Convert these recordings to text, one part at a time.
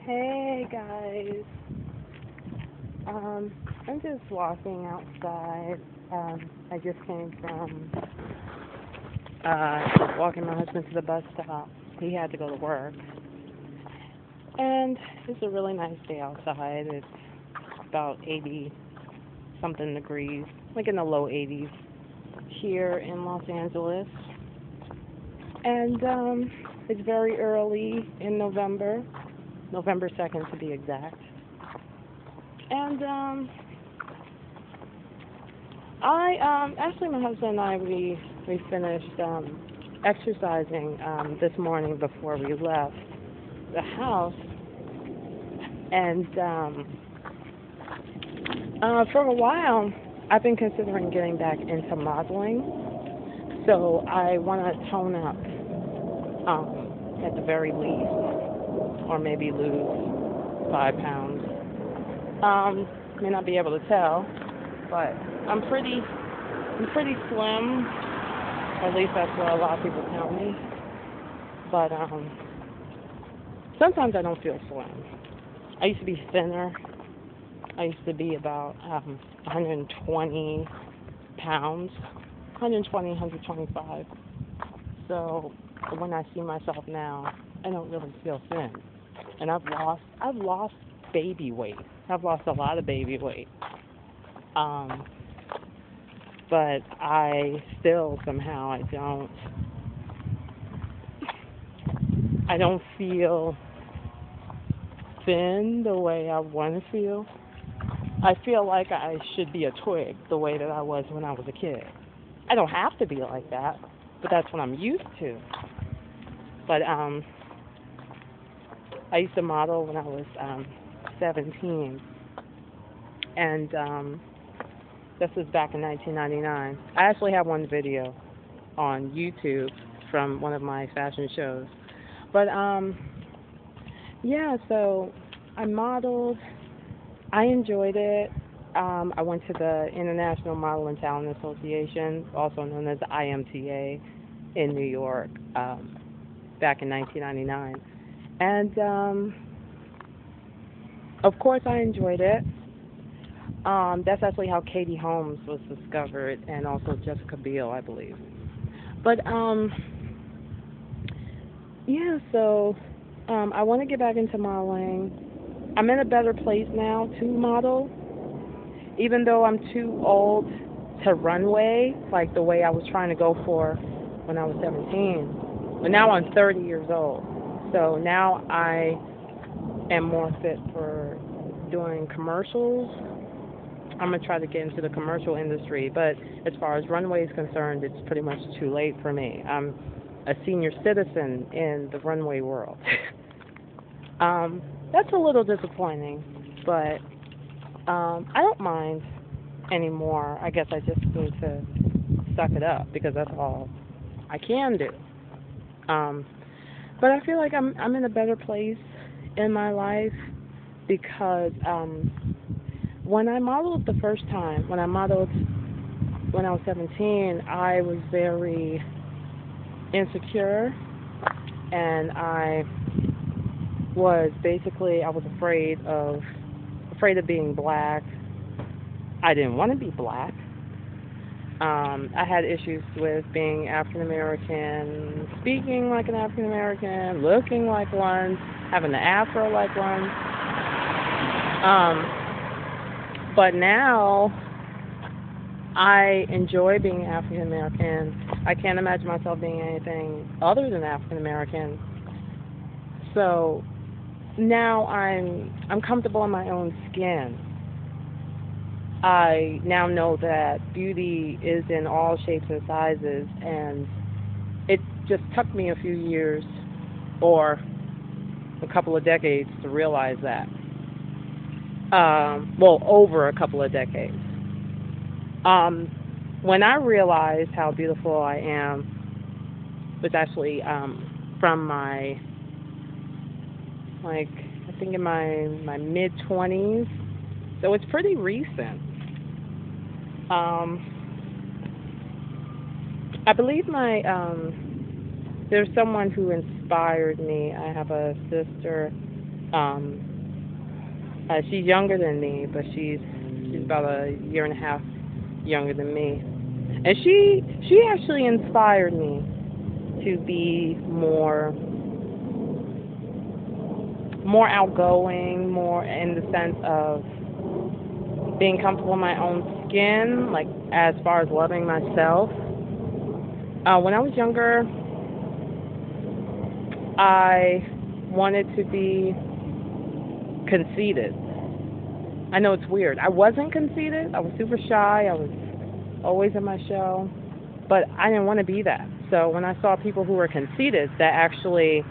Hey guys, I'm just walking outside. I just came from walking my husband to the bus stop. He had to go to work, and it's a really nice day outside. It's about 80 something degrees, like in the low 80s here in Los Angeles, and it's very early in November 2nd to be exact. And I actually my husband and I we finished exercising this morning before we left the house, and for a while I've been considering getting back into modeling. So I want to tone up at the very least, or maybe lose 5 pounds. May not be able to tell, but I'm pretty slim. At least that's what a lot of people tell me. But sometimes I don't feel slim. I used to be thinner. I used to be about 120 pounds, 120, 125. So when I see myself now, I don't really feel thin. And I've lost baby weight. I've lost a lot of baby weight. But I still somehow I don't feel thin the way I want to feel. I feel like I should be a twig the way that I was when I was a kid. I don't have to be like that, but that's what I'm used to. But I used to model when I was 17, and this was back in 1999. I actually have one video on YouTube from one of my fashion shows. But yeah, so I modeled. I enjoyed it. I went to the International Model and Talent Association, also known as the IMTA, in New York, back in 1999. And of course I enjoyed it. That's actually how Katie Holmes was discovered, and also Jessica Biel, I believe. But yeah, so I want to get back into modeling. I'm in a better place now to model, even though I'm too old to runway, like the way I was trying to go for when I was 17. But now I'm 30 years old, so now I am more fit for doing commercials. I'm going to try to get into the commercial industry, but as far as runway is concerned, it's pretty much too late for me. I'm a senior citizen in the runway world. That's a little disappointing, but I don't mind anymore. I guess I just need to suck it up because that's all I can do. But I feel like I'm in a better place in my life because when I modeled the first time, when I modeled when I was 17, I was very insecure, and I was afraid of being black. I didn't want to be black. I had issues with being African American, speaking like an African American, looking like one, having the afro like one. But now I enjoy being African American. I can't imagine myself being anything other than African American. So now I'm comfortable in my own skin. I now know that beauty is in all shapes and sizes, and it just took me a few years or a couple of decades to realize that. Well, over a couple of decades. When I realized how beautiful I am was actually from my, like, I think in my mid-20s, so it's pretty recent. I believe there's someone who inspired me. I have a sister She's younger than me, but she's about a year and a half younger than me, and she actually inspired me to be more outgoing, more in the sense of being comfortable in my own skin, like as far as loving myself. When I was younger, I wanted to be conceited. I know it's weird. I wasn't conceited. I was super shy. I was always in my shell, but I didn't want to be that. So when I saw people who were conceited, I actually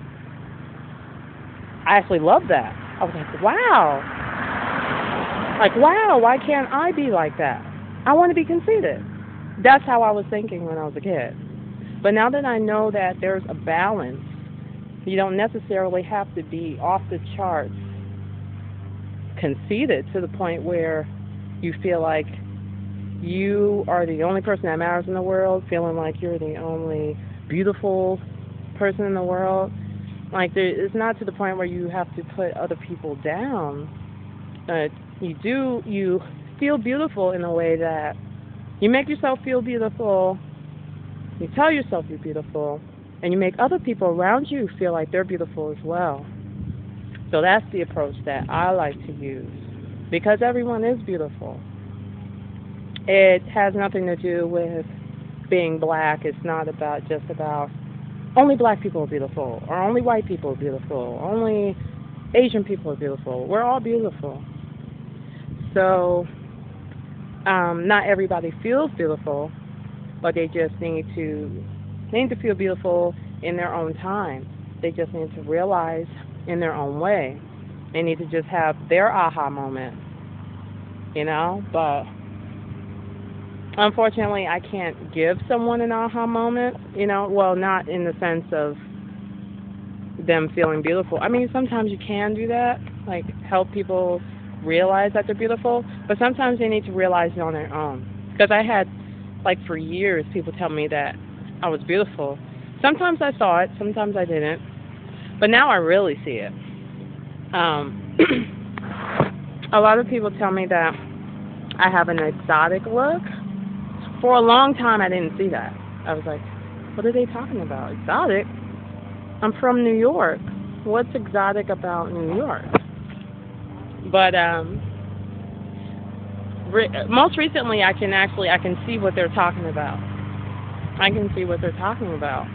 loved that. I was like, wow, why can't I be like that? I want to be conceited. That's how I was thinking when I was a kid. But now that I know that there's a balance, you don't necessarily have to be off the charts conceited to the point where you feel like you are the only person that matters in the world, feeling like you're the only beautiful person in the world. Like, it's not to the point where you have to put other people down. You feel beautiful in a way that you make yourself feel beautiful, you tell yourself you're beautiful, and you make other people around you feel like they're beautiful as well. So that's the approach that I like to use, because everyone is beautiful. It has nothing to do with being black. It's not just about only black people are beautiful, or only white people are beautiful, only Asian people are beautiful. We're all beautiful. So not everybody feels beautiful, but they just need to feel beautiful in their own time. They just need to realize in their own way. They need to just have their aha moment, But unfortunately, I can't give someone an aha moment, well, not in the sense of them feeling beautiful. I mean, sometimes you can do that, like help people realize that they're beautiful, but sometimes they need to realize it on their own. Because I had, like, for years, people tell me that I was beautiful. Sometimes I saw it, sometimes I didn't, but now I really see it. A lot of people tell me that I have an exotic look. For a long time, I didn't see that. I was like, what are they talking about? Exotic? I'm from New York. What's exotic about New York? But most recently, I can see what they're talking about. I can see what they're talking about.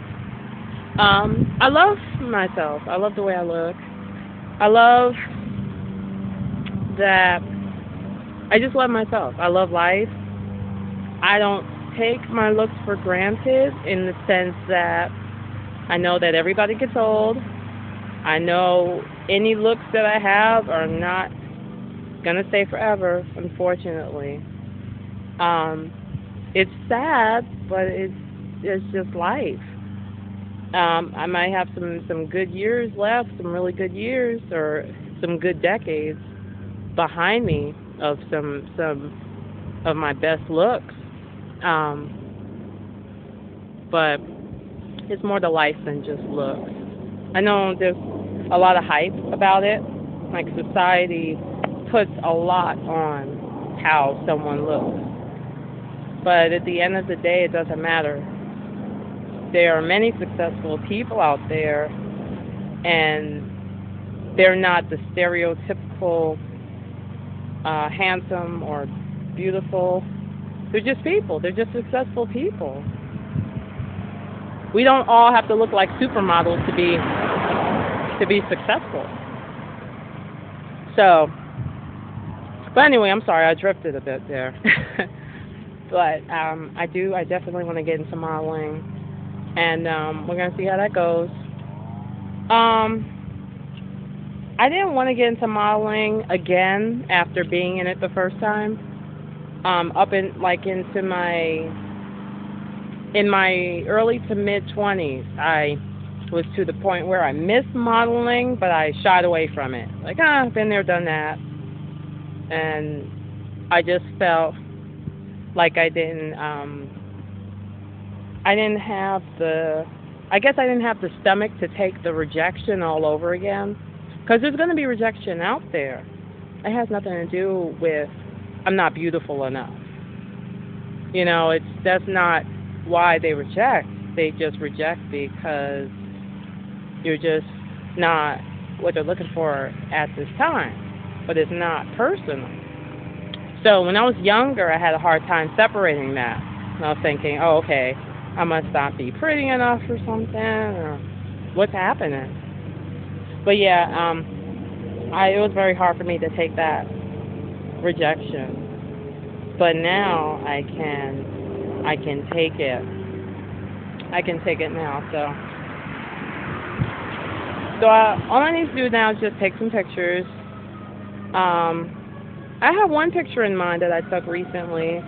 I love myself. I love the way I look. I love that. I just love myself. I love life. I don't take my looks for granted in the sense that I know that everybody gets old. I know any looks that I have are not going to stay forever, unfortunately. It's sad, but it's just life. I might have some good years left, some really good years, or some good decades behind me of some of my best looks. But it's more the life than just looks. I know there's a lot of hype about it. Like, society puts a lot on how someone looks. But at the end of the day, it doesn't matter. There are many successful people out there, and they're not the stereotypical handsome or beautiful. They're just people. They're just successful people. We don't all have to look like supermodels to be successful. So, but anyway, I'm sorry, I drifted a bit there. But I definitely want to get into modeling, and we're gonna see how that goes. I didn't want to get into modeling again after being in it the first time. In my early to mid 20s, I was to the point where I missed modeling, but I shied away from it. Like, I've been there, done that, and I just felt like I didn't have the stomach to take the rejection all over again. Because there's going to be rejection out there. It has nothing to do with I'm not beautiful enough. That's not why they reject. They just reject because you're just not what they're looking for at this time. But it's not personal. So when I was younger, I had a hard time separating that. And I was thinking, oh, okay, I must not be pretty enough or something, or what's happening. But yeah, it was very hard for me to take that rejection. But now I can take it. I can take it now. So all I need to do now is just take some pictures. I have one picture in mind that I took recently.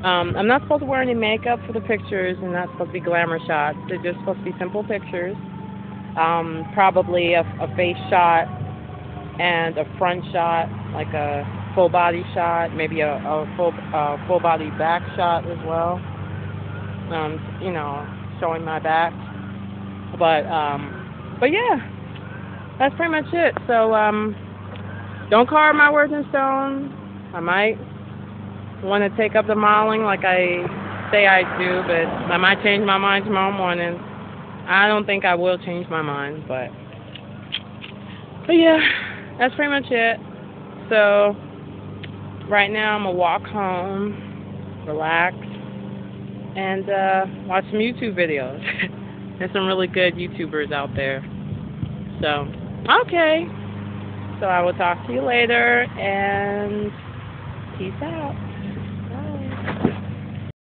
I'm not supposed to wear any makeup for the pictures, and not supposed to be glamour shots. They're just supposed to be simple pictures. Probably a face shot and a front shot, like a full body shot, maybe a full body back shot as well. Showing my back. But yeah, that's pretty much it. So don't carve my words in stone. I might want to take up the modeling like I say I do, but I might change my mind tomorrow morning. I don't think I will change my mind, but yeah, that's pretty much it. So right now I'm gonna walk home, relax, and watch some YouTube videos. There's some really good YouTubers out there. So okay. So I will talk to you later, and peace out. Bye.